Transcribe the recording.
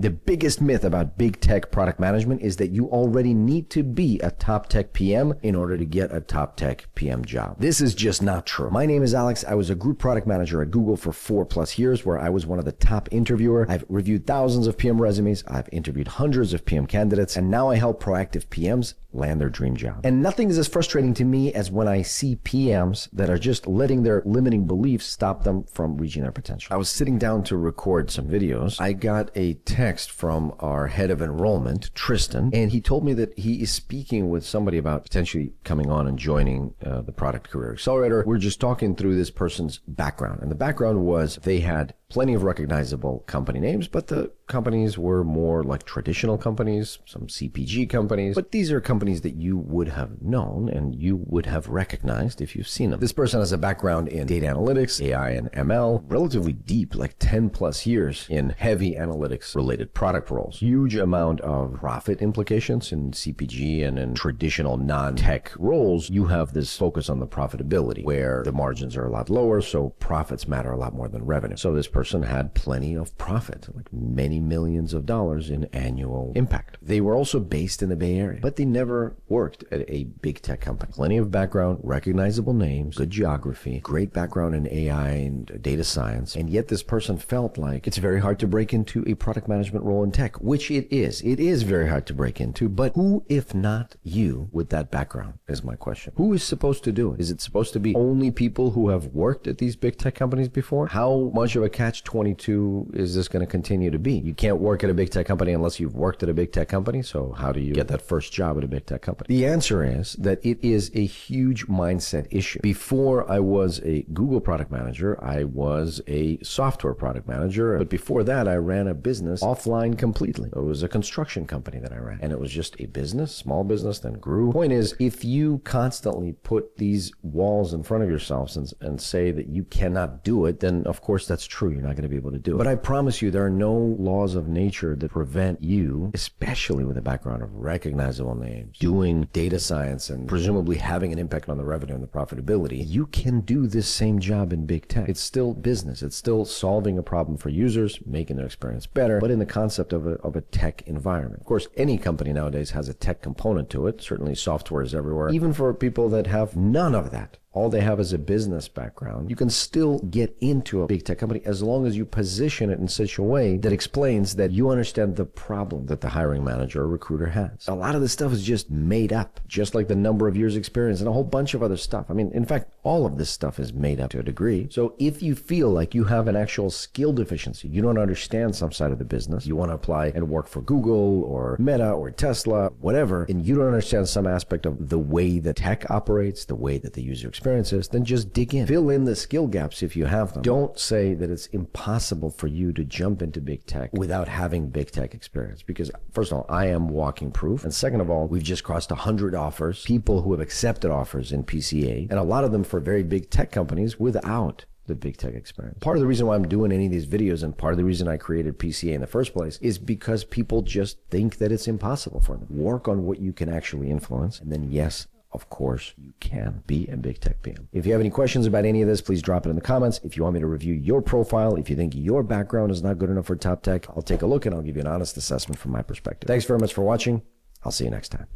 The biggest myth about big tech product management is that you already need to be a top tech PM in order to get a top tech PM job. This is just not true. My name is Alex. I was a group product manager at Google for 4+ years, where I was one of the top interviewer. I've reviewed thousands of PM resumes. I've interviewed hundreds of PM candidates, and now I help proactive PMs land their dream job. And nothing is as frustrating to me as when I see PMs that are just letting their limiting beliefs stop them from reaching their potential. I was sitting down to record some videos. I got a text from our head of enrollment, Tristan, and he told me that he is speaking with somebody about potentially coming on and joining the Product Career Accelerator. We're just talking through this person's background, and the background was they had plenty of recognizable company names, but the companies were more like traditional companies, some CPG companies, but these are companies that you would have known and you would have recognized if you've seen them. This person has a background in data analytics, AI and ML, relatively deep, like 10+ years in heavy analytics related product roles. Huge amount of profit implications in CPG and in traditional non-tech roles. You have this focus on the profitability where the margins are a lot lower, so profits matter a lot more than revenue. So this person had plenty of profit, like many millions of dollars in annual impact. They were also based in the Bay Area, but they never worked at a big tech company. Plenty of background, recognizable names, good geography, great background in AI and data science, and yet this person felt like it's very hard to break into a product management role in tech, which it is. It is very hard to break into, but who, if not you, with that background, is my question. Who is supposed to do it? Is it supposed to be only people who have worked at these big tech companies before? How much of a catch-22 is this going to continue to be? You can't work at a big tech company unless you've worked at a big tech company, so how do you get that first job at a big tech company? The answer is that it is a huge mindset issue. Before I was a Google product manager, I was a software product manager, but before that I ran a business offline completely. It was a construction company that I ran, and it was just a business, small business, then grew. Point is, if you constantly put these walls in front of yourselves and say that you cannot do it, then of course that's true. You're not going to be able to do it. But I promise you, there are no laws of nature that prevent you, especially with a background of recognizable names, doing data science and presumably having an impact on the revenue and the profitability. You can do this same job in big tech. It's still business. It's still solving a problem for users, making their experience better, but in the concept of a tech environment. Of course, any company nowadays has a tech component to it. Certainly software is everywhere. Even for people that have none of that, all they have is a business background, you can still get into a big tech company as long as you position it in such a way that explains that you understand the problem that the hiring manager or recruiter has. A lot of this stuff is just made up, just like the number of years experience and a whole bunch of other stuff. I mean, in fact, all of this stuff is made up to a degree. So if you feel like you have an actual skill deficiency, you don't understand some side of the business, you want to apply and work for Google or Meta or Tesla, whatever, and you don't understand some aspect of the way that tech operates, the way that the user experiences, then just dig in. Fill in the skill gaps if you have them. Don't say that it's impossible for you to jump into big tech without having big tech experience, because first of all, I am walking proof, and second of all, we've just crossed 100 offers, people who have accepted offers in PCA, and a lot of them for very big tech companies without the big tech experience. Part of the reason why I'm doing any of these videos and part of the reason I created PCA in the first place is because people just think that it's impossible for them. Work on what you can actually influence, and then yes, of course, you can be a big tech PM. If you have any questions about any of this, please drop it in the comments. If you want me to review your profile, if you think your background is not good enough for top tech, I'll take a look and I'll give you an honest assessment from my perspective. Thanks very much for watching. I'll see you next time.